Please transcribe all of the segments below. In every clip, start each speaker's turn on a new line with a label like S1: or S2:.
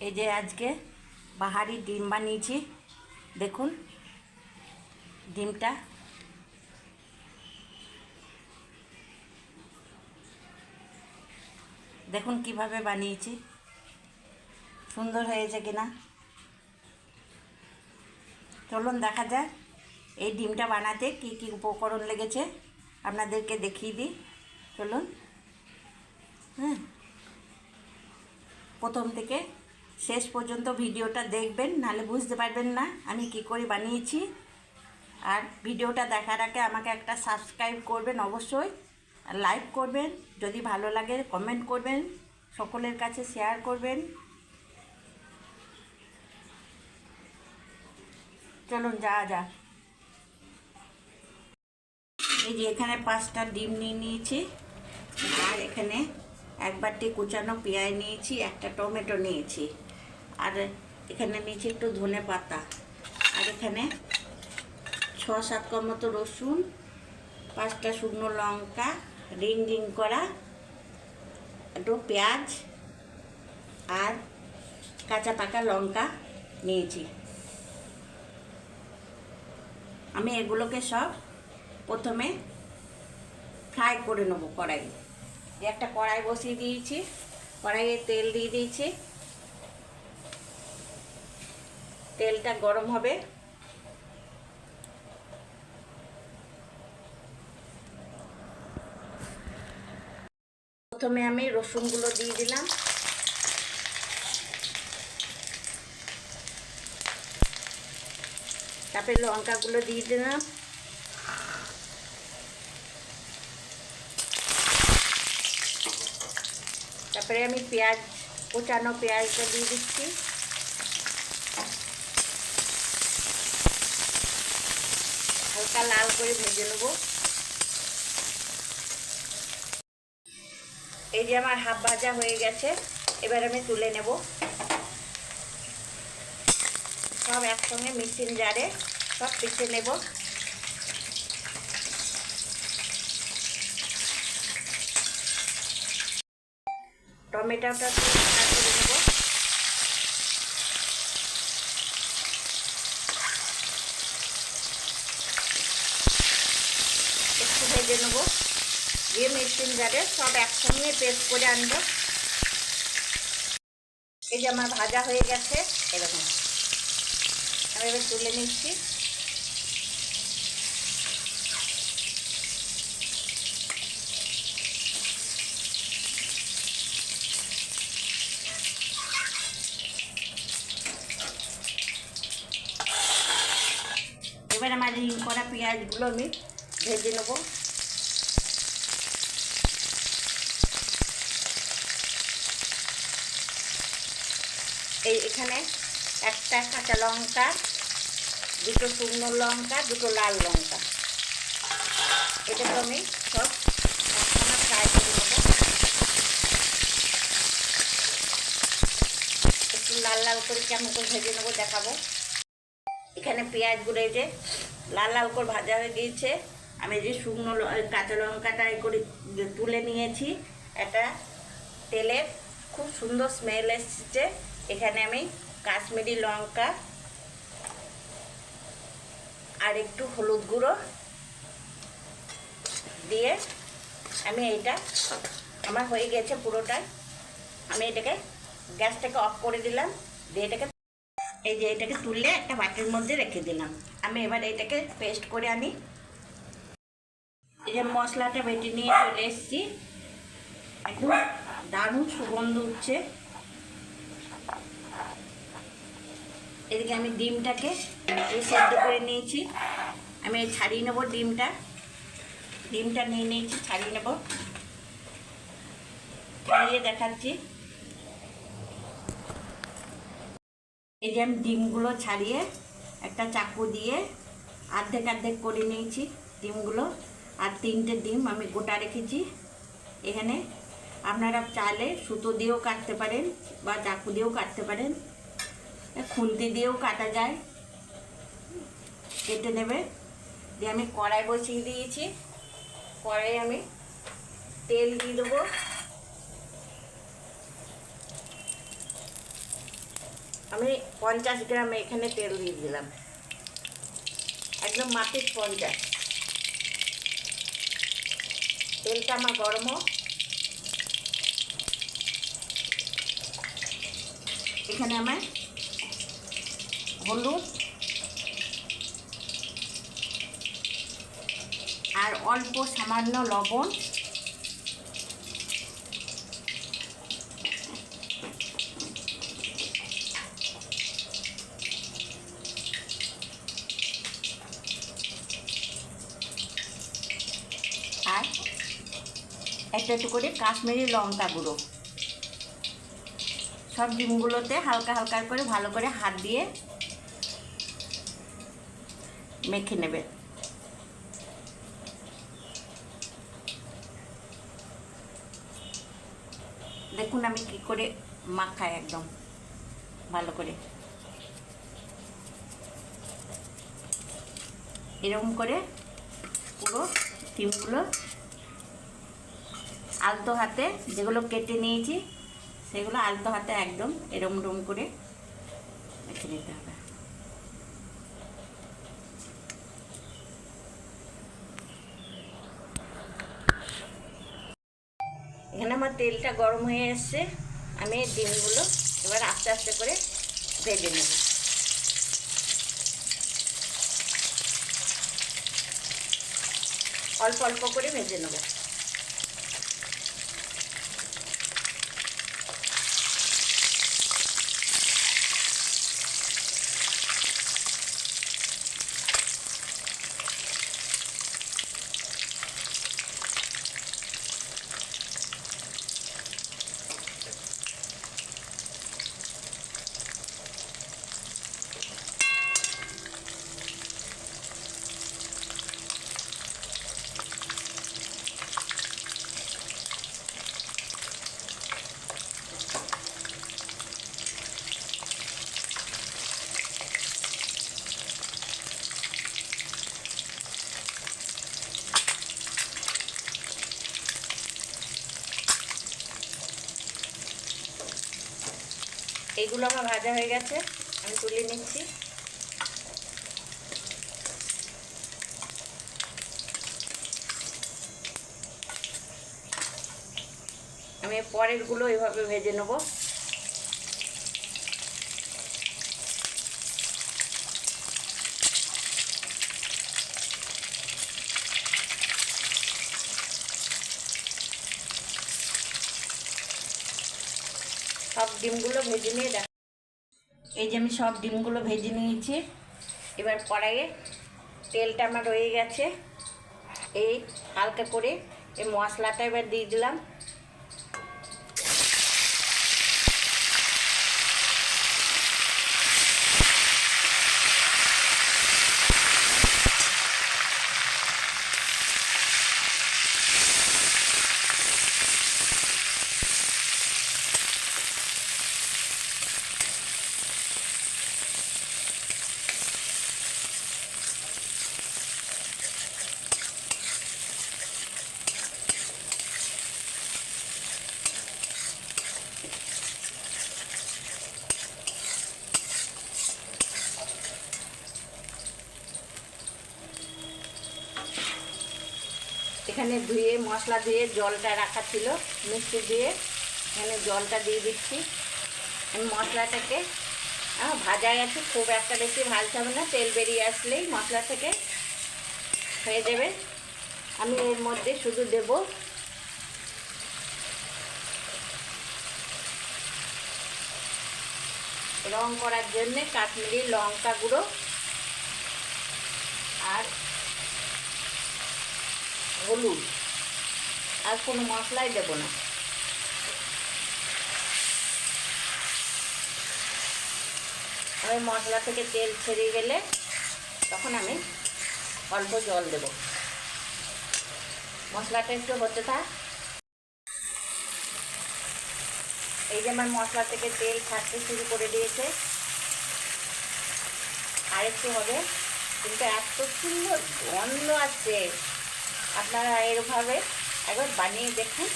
S1: এই যে আজকে বাহারি ডিম বানিয়েছি। দেখুন ডিমটা, দেখুন কিভাবে বানিয়েছি, সুন্দর হয়েছে কিনা। চলুন দেখা যাক এই ডিমটা বানাতে কি কি উপকরণ লেগেছে, আপনাদেরকে দেখিয়ে দিই। চলুন। হ্যাঁ, প্রথম থেকে শেষ পর্যন্ত ভিডিওটা দেখবেন, নাহলে বুঝতে পারবেন না আমি কি করে বানিয়েছি। আর ভিডিওটা দেখার আগে আমাকে একটা সাবস্ক্রাইব করবেন অবশ্যই, আর লাইক করবেন, যদি ভালো লাগে কমেন্ট করবেন, সকলের কাছে শেয়ার করবেন। চলুন যাওয়া যাক। এই যে এখানে 5টা ডিম নিয়ে নিয়েছি, আর এখানে এক বাটি কুচানো পেঁয়াজ নিয়েছি, একটা টমেটো নিয়েছি, আর এখানে নিয়েছি একটু ধনে পাতা, আর এখানে 6-7 কোয়া মতো রসুন, 5টা শুকনো লঙ্কা রিং রিং করা, একটু পেঁয়াজ আর কাঁচা পাকা লঙ্কা নিয়েছি। আমি এগুলোকে সব প্রথমে ফ্রাই করে নেব কড়াই। একটা কড়াই বসিয়ে দিয়েছি, কড়াইয়ে তেল দিয়ে দিয়েছি, তেলটা গরম হবে। প্রথমে আমি রসুনগুলো দিয়ে দিলাম, তারপরে লঙ্কাগুলো দিয়ে দিলাম, তারপরে আমি পেঁয়াজ, কুচানো পেঁয়াজটা দিয়ে দিচ্ছি, হালকা লাল করে ভেজে নেব। এই যে আমার হাফ ভাজা হয়ে গেছে, এবার আমি তুলে নেব। সব একসঙ্গে মিক্সিং জারে সব পিষে নেব। টমেটোটা করে নেব। একটু ভেজে নেব, দিয়ে মিক্সিং জারে সব একসঙ্গে পেস্ট করে আনব। এই যে আমার ভাজা হয়ে গেছে, এরকম আমি এবার তুলে নিচ্ছি। এবার আমার রিং করা পেঁয়াজগুলো আমি ভেজে নেব। এখানে একটা কাঁচা লঙ্কা, 2টো শুকনো লঙ্কা, 2টো লাল লঙ্কা, এটাকে আমি সব একখানা ফ্রাই করে নেব। একটু লাল লাল করে কেমন করে ভেজে নেবো দেখাবো। এখানে পেঁয়াজগুলো এই যে লাল লাল করে ভাজা হয়ে গিয়েছে। আমি যে শুকনো কাঁচা লঙ্কাটা করে তুলে নিয়েছি, একটা তেলের খুব সুন্দর স্মেল এসছে। এখানে আমি কাশ্মীরি লঙ্কা আর একটু হলুদ গুঁড়ো দিয়ে আমি এইটা, আমার হয়ে গেছে পুরোটাই। আমি এটাকে গ্যাসটাকে অফ করে দিলাম, দিয়ে এটাকে এই যে এটাকে তুলে একটা বাটির মধ্যে রেখে দিলাম। আমি এবার এটাকে পেস্ট করে আনি। এই যে মশলাটা বেটে নিয়ে চলে এসেছি, একদম দারুণ সুগন্ধ উঠছে। এদিকে আমি ডিমটাকে সেদ্ধ করে নিয়েছি, আমি ছাড়িয়ে নেবো ডিমটা নিয়ে নিয়েছি, ছাড়িয়ে নেব, ছাড়িয়ে দেখাচ্ছি। এই যে আমি ডিমগুলো ছাড়িয়ে একটা চাকু দিয়ে অর্ধেক অর্ধেক করে নিয়েছি ডিমগুলো, আর 3টে ডিম আমি গোটা রেখেছি। এখানে আপনারা চাইলে সুতো দিয়েও কাটতে পারেন বা চাকু দিয়েও কাটতে পারেন, খুন্তি দিয়েও কাটা যায়, কেটে নেবে। দিয়ে আমি কড়াই বসিয়ে দিয়েছি, কড়াই আমি তেল দিয়ে দেবো। আমি 50 গ্রাম এখানে তেল দিয়ে দিলাম, একদম মাটির 50। তেলটা আমার গরম হোক। এখানে আমার হলুদ আর অল্প সামান্য লবণ, আর একটা একটু করে কাশ্মীরি লঙ্কা গুঁড়ো। সব ডিমগুলোতে হালকা হালকা করে ভালো করে হাত দিয়ে মেখে নেবে। দেখুন আমি কি করে মাখাই, একদম ভালো করে এরকম করে পুরো ডিমগুলো আলতো হাতে, যেগুলো কেটে নিয়েছি সেগুলো আলতো হাতে একদম এরম করে মেখে নিতে হবে। এখানে আমার তেলটা গরম হয়ে এসছে, আমি এই ডিমগুলো এবার আস্তে আস্তে করে ভেজে নেব। অল্প অল্প করে ভেজে নেব। এইগুলো আমার ভাজা হয়ে গেছে, আমি তুলে নিচ্ছি। আমি পরেরগুলো এইভাবে ভেজে নেব। সব ডিমগুলো ভেজে নিয়ে দেখ, এই যে আমি সব ডিমগুলো ভেজে নিয়েছি। এবার কড়াইয়ে তেলটা আমার রয়ে গেছে, এই হালকা করে এই মশলাটা এবার দিয়ে দিলাম। এখানে ধুয়ে মশলা ধুয়ে জলটা রাখা ছিল, মিক্সি দিয়ে এখানে জলটা দিয়ে দিচ্ছি। আমি মশলাটাকে ভাজা গেছে, খুব একটা বেশি ভাজতে হবে না, তেল বেরিয়ে আসলেই মশলা থেকে হয়ে যাবে। আমি এর মধ্যে শুধু দেব রং করার জন্যে কাশ্মীরি লঙ্কা গুঁড়ো আর হলুদ, আর কোনো মশলাই দেব না। আমি মশলা থেকে তেল ছেড়ে গেলে তখন আমি অল্প জল দেব। মশলাটা একটু হতে থাক। এই যে আমার মশলা থেকে তেল ছাড়তে শুরু করে দিয়েছে, আর একটু হবে, কিন্তু এত সুন্দর গন্ধ আসছে। আপনারা এরভাবে একবার বানিয়ে দেখুন।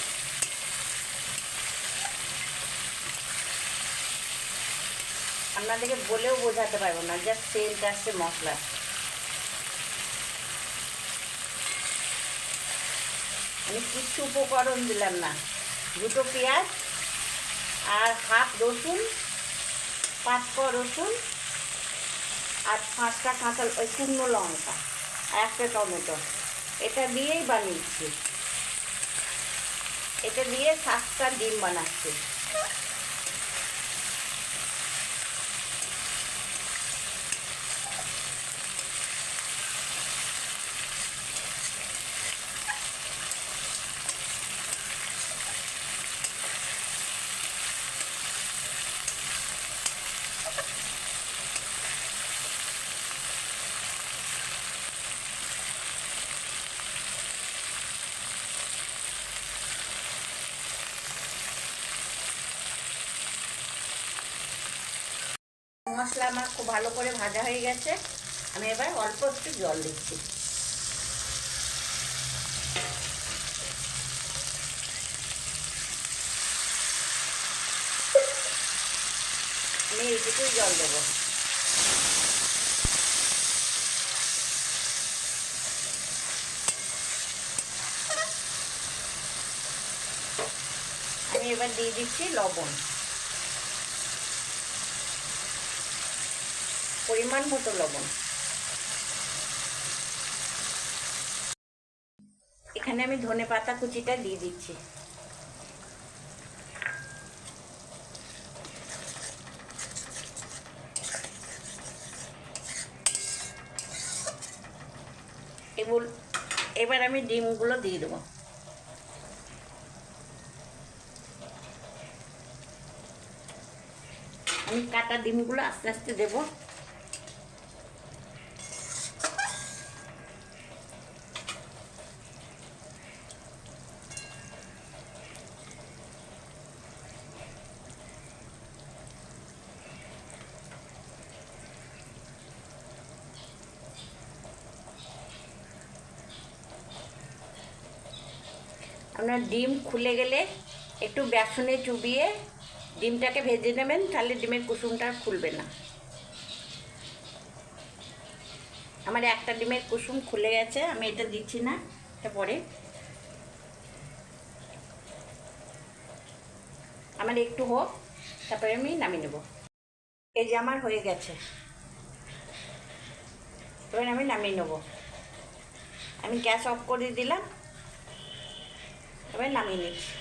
S1: আপনাদেরকে বলেও বোঝাতে পারবো না, জাস্ট সেন্ট আসছে মশলা। আমি কিচ্ছু উপকরণ দিলাম না, 2টো পেঁয়াজ আর হাফ রসুন, 5 কোয়া রসুন আর 5টা কাঁচা ওই শুকনো লঙ্কা আর একটা টমেটো, এটা দিয়েই বানিয়েছি। এটা দিয়ে 7টা ডিম বানাচ্ছি। মশলা আমার খুব ভালো করে ভাজা হয়ে গেছে, আমি এবার অল্প একটু জল দিচ্ছি। আমি এইটুকুই জল দেবো। আমি এবার দিয়ে দিচ্ছি লবণ, পরিমাণ মতো লবণ। এখানে আমি ধনেপাতা কুচিটা দিয়ে দিচ্ছি। এবার আমি ডিমগুলো দিয়ে দেবো। আমি কাটা ডিমগুলো আস্তে আস্তে দেবো। আপনার ডিম খুলে গেলে একটু বেসনে চুবিয়ে ডিমটাকে ভেজে নেবেন, তাহলে ডিমের কুসুমটা আর খুলবে না। আমার একটা ডিমের কুসুম খুলে গেছে, আমি এটা দিচ্ছি না, এটা পরে। আমার একটু হোক, তারপরে আমি নামিয়ে নেব। এই যে আমার হয়ে গেছে, এবার আমি নামিয়ে নেব। আমি গ্যাস অফ করে দিলাম, এবার নামিয়ে নিচ্ছি।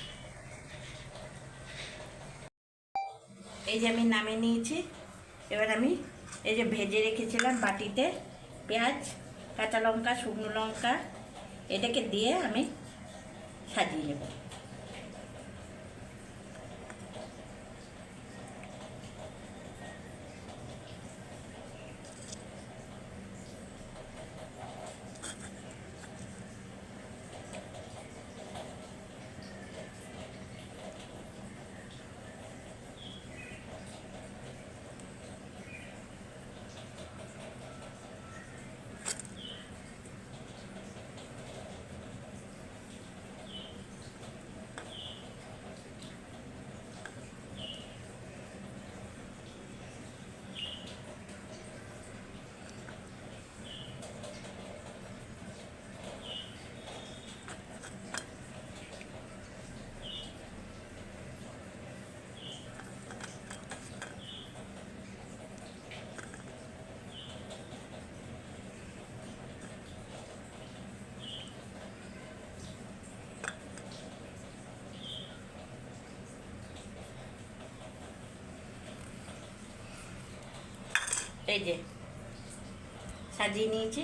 S1: এই যে আমি নামিয়ে নিয়েছি। এবার আমি এই যে ভেজে রেখেছিলাম বাটিতে পেঁয়াজ, কাঁচা লঙ্কা, শুকনো লঙ্কা, এটাকে দিয়ে আমি সাজিয়ে নেব। এই যে সাজিয়ে নিয়েছি।